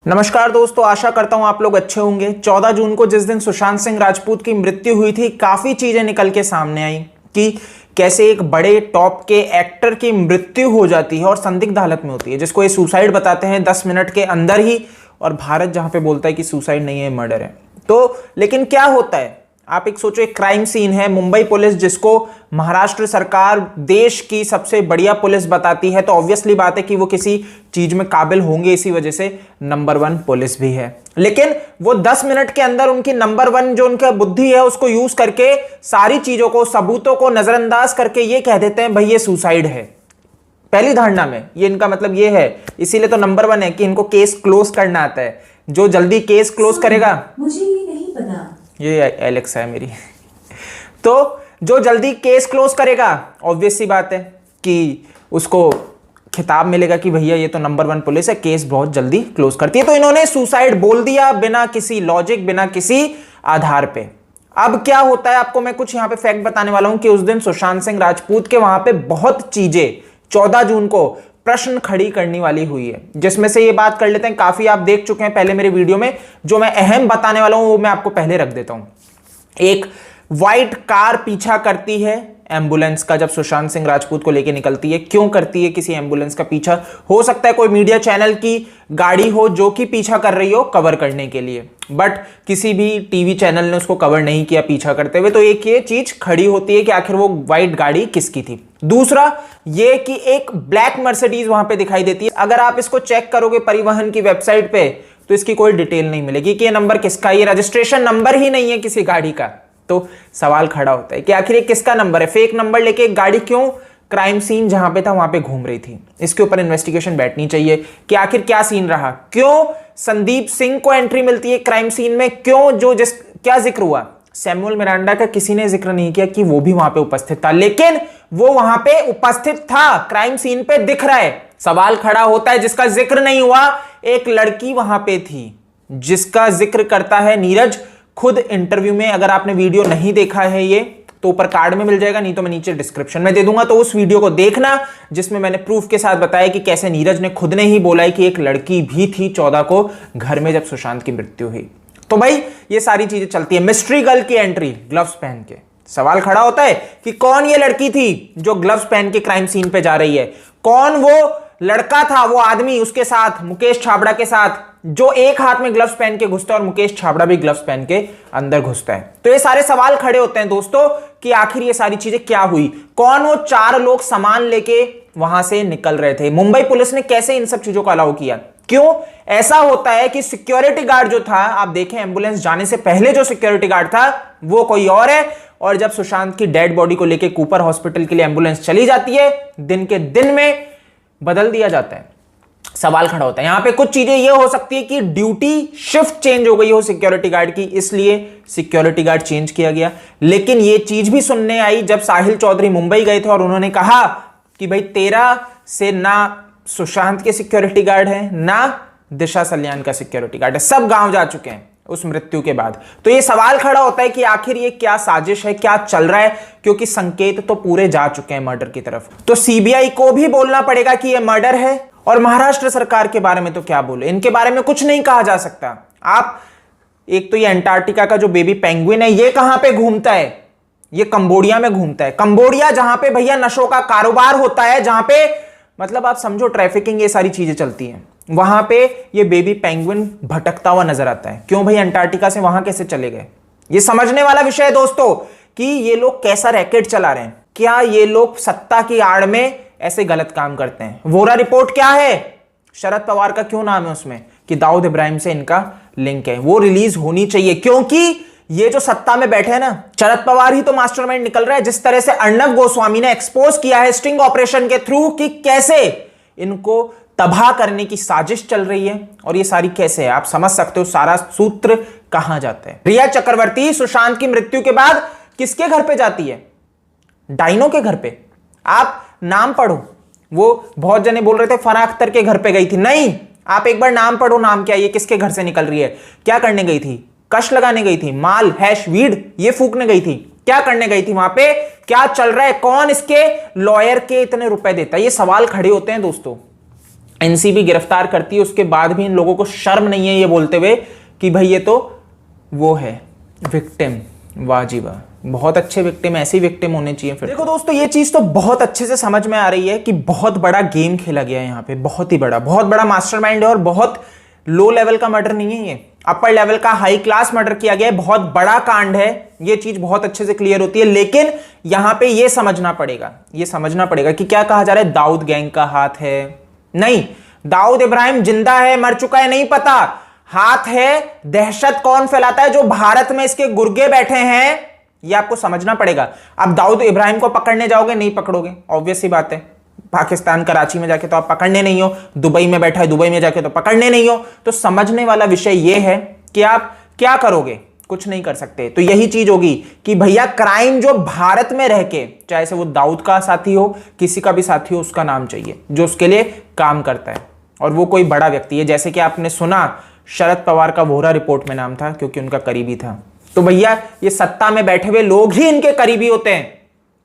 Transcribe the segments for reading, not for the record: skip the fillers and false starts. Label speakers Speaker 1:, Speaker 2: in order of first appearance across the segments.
Speaker 1: नमस्कार दोस्तों, आशा करता हूं आप लोग अच्छे होंगे। 14 जून को जिस दिन सुशांत सिंह राजपूत की मृत्यु हुई थी, काफी चीजें निकल के सामने आई कि कैसे एक बड़े टॉप के एक्टर की मृत्यु हो जाती है और संदिग्ध हालत में होती है, जिसको ये सुसाइड बताते हैं 10 मिनट के अंदर ही। और भारत जहां पे बोलता है कि सुसाइड नहीं है, मर्डर है। तो लेकिन क्या होता है, आप एक सोचो, एक क्राइम सीन है, मुंबई पुलिस जिसको महाराष्ट्र सरकार देश की सबसे बढ़िया पुलिस बताती है, तो ऑब्वियसली बात है कि वो किसी चीज में काबिल होंगे, इसी वजह से नंबर 1 पुलिस भी है। लेकिन वो 10 मिनट के अंदर उनकी नंबर 1 जो उनका बुद्धि है उसको यूज करके सारी चीजों को, सबूतों को नजरअंदाज करके ये कह देते हैं भाई ये सुसाइड है। पहली धारणा में ये इनका मतलब ये है, इसीलिए तो नंबर 1 है कि इनको केस क्लोज करना आता है। जो जल्दी केस क्लोज करेगा,
Speaker 2: मुझे ये नहीं पता,
Speaker 1: ये एलेक्स है मेरी तो जो जल्दी केस क्लोज करेगा, ऑब्वियस सी बात है कि उसको खिताब मिलेगा कि भैया ये तो नंबर 1 पुलिस है, केस बहुत जल्दी क्लोज करती है। तो इन्होंने सुसाइड बोल दिया बिना किसी लॉजिक, बिना किसी आधार पे। अब क्या होता है, आपको मैं कुछ यहां पे फैक्ट बताने वाला हूं कि उस दिन सुशांत सिंह राजपूत के वहां पे बहुत चीजें 14 जून को प्रश्न खड़ी करने वाली हुई है, जिसमें से ये बात कर लेते हैं। काफी आप देख चुके हैं पहले मेरे वीडियो में, जो मैं अहम बताने वाला हूं वो मैं आपको पहले रख देता हूं। एक व्हाइट कार पीछा करती है एम्बुलेंस का, जब सुशांत सिंह राजपूत को लेकर निकलती है। क्यों करती है किसी एम्बुलेंस का पीछा? हो सकता है कोई मीडिया चैनल की गाड़ी हो जो कि पीछा कर रही हो कवर करने के लिए, बट किसी भी टीवी चैनल ने उसको कवर नहीं किया पीछा करते हुए। तो एक ये चीज खड़ी होती है कि आखिर वो व्हाइट गाड़ी किसकी थी। दूसरा ये कि एक ब्लैक मर्सिडीज वहां पे दिखाई देती है। अगर आप इसको चेक करोगे परिवहन की वेबसाइट पे, तो इसकी कोई डिटेल नहीं मिलेगी कि ये नंबर किसका, ये रजिस्ट्रेशन नंबर ही नहीं है किसी गाड़ी का। तो सवाल खड़ा होता है कि आखिर ये किसका नंबर है? फेक नंबर लेके एक गाड़ी क्यों क्राइम सीन जहां पे था वहां पे घूम रही थी? इसके ऊपर इन्वेस्टिगेशन बैठनी चाहिए कि आखिर क्या सीन रहा, क्यों संदीप सिंह को एंट्री मिलती है क्राइम सीन में, क्यों क्या जिक्र हुआ? सैमुअल मिरांडा का किसी ने जिक्र नहीं किया कि वो भी वहां पे उपस्थित था, लेकिन वो वहां पे उपस्थित था, क्राइम सीन पे दिख रहा है। सवाल खड़ा होता है जिसका जिक्र नहीं हुआ, एक लड़की वहां पे थी जिसका जिक्र करता है नीरज खुद इंटरव्यू में। अगर आपने वीडियो नहीं देखा है ये, तो ऊपर कार्ड में मिल जाएगा, नहीं तो मैं नीचे डिस्क्रिप्शन में दे दूंगा, तो उस वीडियो को देखना जिसमें मैंने प्रूफ के साथ बताया कि कैसे नीरज ने खुद ने ही बोला है कि एक लड़की भी थी 14 को घर में जब सुशांत की मृत्यु हुई। तो भाई ये सारी चीजें चलती है। मिस्ट्री गर्ल की एंट्री ग्लव्स पहन के, सवाल खड़ा होता है कि कौन ये लड़की थी जो ग्लव्स पहन के क्राइम सीन पे जा रही है? कौन वो लड़का था, वो आदमी उसके साथ, मुकेश छाबड़ा के साथ, जो एक हाथ में ग्लव्स पहन के घुसता है और मुकेश छाबड़ा भी ग्लव्स पहन के अंदर घुसता है? तो ये सारे सवाल खड़े होते हैं दोस्तों कि आखिर ये सारी चीजें क्या हुई। कौन वो 4 लोग सामान लेके वहां से निकल रहे थे? मुंबई पुलिस ने कैसे इन सब चीजों को अलाउ किया? क्यों ऐसा होता है कि सिक्योरिटी गार्ड जो था, आप देखें एम्बुलेंस जाने से पहले जो सिक्योरिटी गार्ड था वो कोई और है, और जब सुशांत की डेड बॉडी को लेकर कूपर हॉस्पिटल के लिए एम्बुलेंस चली जाती है, दिन के दिन में बदल दिया जाता है। सवाल खड़ा होता है यहां पे। कुछ चीजें ये हो सकती है कि ड्यूटी शिफ्ट चेंज हो गई हो सिक्योरिटी गार्ड की, इसलिए सिक्योरिटी गार्ड चेंज किया गया। लेकिन ये चीज भी सुनने आई जब साहिल चौधरी मुंबई गए थे और उन्होंने कहा कि भाई तेरा से ना सुशांत के सिक्योरिटी गार्ड है, ना दिशा सल्यान का सिक्योरिटी गार्ड है, सब गांव जा चुके हैं उस मृत्यु के बाद। तो ये सवाल खड़ा होता है कि आखिर ये क्या साजिश है, क्या चल रहा है, क्योंकि संकेत तो पूरे जा चुके हैं मर्डर की तरफ। तो सीबीआई को भी बोलना पड़ेगा कि ये मर्डर है। और महाराष्ट्र सरकार के बारे में तो क्या बोले, इनके बारे में कुछ नहीं कहा जा सकता। आप एक तो ये अंटार्कटिका का जो बेबी पेंगुइन है, ये कहां पे घूमता है? ये कंबोडिया में घूमता है। कंबोडिया जहां पे भैया नशों का कारोबार होता है, जहां पे मतलब आप समझो ट्रैफिकिंग, ये सारी चीजें चलती हैं, वहां पे ये बेबी पेंगुइन भटकता हुआ नजर आता है। क्यों भाई अंटार्कटिका से वहां कैसे चले गए? ये समझने वाला विषय है दोस्तों कि ये लोग कैसा रैकेट चला रहे हैं। क्या ये लोग सत्ता की आड़ में ऐसे गलत काम करते हैं? वोरा रिपोर्ट क्या है? शरद पवार का क्यों नाम है उसमें कि दाऊद इब्राहिम से इनका लिंक है? वो रिलीज होनी चाहिए, क्योंकि ये जो सत्ता में बैठे हैं ना, शरद पवार ही तो मास्टरमाइंड निकल रहा है। जिस तरह से अर्णब गोस्वामी ने एक्सपोज किया है स्टिंग ऑपरेशन के थ्रू कि कैसे इनको तबाह करने की साजिश चल रही है, और ये सारी कैसे है, आप समझ सकते हो सारा सूत्र कहां जाता है। रिया चक्रवर्ती सुशांत की मृत्यु के बाद किसके घर पे जाती है? डाइनो के घर पे। आप नाम पढ़ो, वो बहुत जने बोल रहे थे फराह अख्तर के घर पे गई थी, नहीं, आप एक बार नाम पढ़ो, नाम क्या है, ये किसके घर से निकल रही है, क्या करने गई थी? कश लगाने गई थी, माल हैश वीड ये फूकने गई थी, क्या करने गई थी वहां पे? क्या चल रहा है? कौन इसके लॉयर के इतने रुपए देता है? ये सवाल खड़े होते हैं दोस्तों। एनसीबी गिरफ्तार करती है, उसके बाद भी इन लोगों को शर्म नहीं है ये बोलते हुए कि भाई ये तो वो है विक्टिम। वाह जी वाह, बहुत अच्छे विक्टिम, ऐसे ही विक्टिम होने चाहिए। फिर देखो दोस्तों, ये चीज तो बहुत अच्छे से समझ में आ रही है कि बहुत बड़ा गेम खेला गया है यहाँ पे, बहुत ही बड़ा, बहुत बड़ा मास्टरमाइंड है और बहुत लो लेवल का मर्डर नहीं है ये, अपर लेवल का हाई क्लास मर्डर किया गया है, बहुत बड़ा कांड है। ये चीज बहुत अच्छे से क्लियर होती है। लेकिन यहां पे ये समझना पड़ेगा कि क्या कहा जा रहा है, दाऊद गैंग का हाथ है? नहीं, दाऊद इब्राहिम जिंदा है, मर चुका है, नहीं पता। हाथ है, दहशत कौन फैलाता है, जो भारत में इसके गुर्गे बैठे हैं, ये आपको समझना पड़ेगा। अब दाऊद इब्राहिम को पकड़ने जाओगे, नहीं पकड़ोगे, ऑब्वियस सी बात है। पाकिस्तान कराची में जाके तो आप पकड़ने नहीं हो, दुबई में बैठा है, दुबई में जाके तो पकड़ने नहीं हो। तो समझने वाला विषय यह है कि आप क्या करोगे, कुछ नहीं कर सकते। तो यही चीज होगी कि भैया क्राइम जो भारत में रह के, चाहे से वो दाऊद का साथी हो, किसी का भी साथी हो, उसका नाम चाहिए जो उसके लिए काम करता है, और वो कोई बड़ा व्यक्ति है। जैसे कि आपने सुना, शरद पवार का वोरा रिपोर्ट में नाम था क्योंकि उनका करीबी था। तो भैया ये सत्ता में बैठे हुए लोग ही इनके करीबी होते हैं,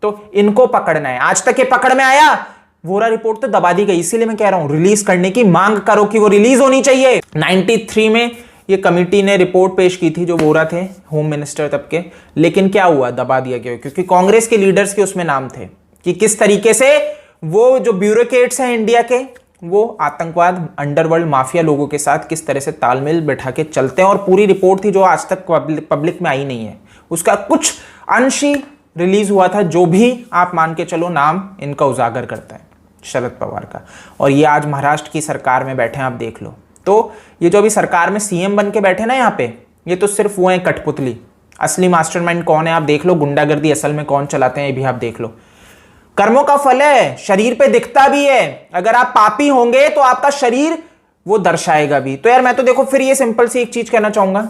Speaker 1: तो इनको पकड़ना है। आज तक ये पकड़ में आया? वोरा रिपोर्ट तो दबा दी गई, इसीलिए मैं कह रहा हूं रिलीज करने की मांग करो कि वो रिलीज होनी चाहिए। 93 में ये कमिटी ने रिपोर्ट पेश की थी, जो वोरा थे होम मिनिस्टर तब के, लेकिन क्या हुआ, दबा दिया गया क्योंकि कांग्रेस के लीडर्स के उसमें नाम थे कि किस तरीके से वो जो ब्यूरोक्रेट्स हैं इंडिया के, वो आतंकवाद, अंडरवर्ल्ड, माफिया लोगों के साथ किस तरह से तालमेल बैठा के चलते हैं। और पूरी रिपोर्ट थी जो आज तक पब्लिक में आई नहीं है, उसका कुछ अंश ही रिलीज हुआ था, जो भी आप मान के चलो नाम इनका उजागर करता है, शरद पवार का। और ये आज महाराष्ट्र की सरकार में बैठे हैं, आप देख लो। तो ये जो अभी सरकार में सीएम बन के बैठे ना यहाँ पे, ये तो सिर्फ वो है कठपुतली। असली मास्टरमाइंड कौन है आप देख लो, गुंडागर्दी असल में कौन चलाते हैं ये भी आप देख लो। कर्मों का फल है, शरीर पे दिखता भी है। अगर आप पापी होंगे तो आपका शरीर वो दर्शाएगा भी। तो यार मैं तो देखो फिर ये सिंपल सी एक चीज कहना चाहूंगा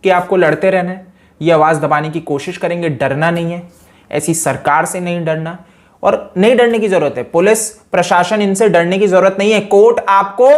Speaker 1: कि आपको लड़ते रहना है, ये आवाज दबाने की कोशिश करेंगे, डरना नहीं है, ऐसी सरकार से नहीं डरना, और नहीं डरने की जरूरत है। पुलिस प्रशासन, इनसे डरने की जरूरत नहीं है। कोर्ट आपको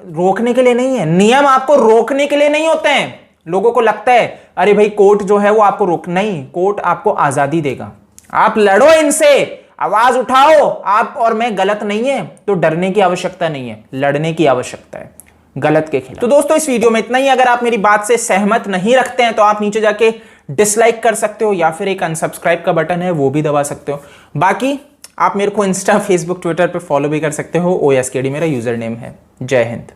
Speaker 1: रोकने के लिए नहीं है, नियम आपको रोकने के लिए नहीं होते हैं। लोगों को लगता है अरे भाई कोर्ट जो है वो आपको रोक, नहीं, कोर्ट आपको आजादी देगा। आप लड़ो इनसे, आवाज उठाओ, आप और मैं गलत नहीं है तो डरने की आवश्यकता नहीं है, लड़ने की आवश्यकता है गलत के खिलाफ। तो दोस्तों इस वीडियो में इतना ही। अगर आप मेरी बात से सहमत नहीं रखते हैं तो आप नीचे जाके डिसलाइक कर सकते हो, या फिर एक अनसब्सक्राइब का बटन है वो भी दबा सकते हो। बाकी आप मेरे को इंस्टा, फेसबुक, ट्विटर पे फॉलो भी कर सकते हो। OSKD मेरा यूजर नेम है। जय हिंद।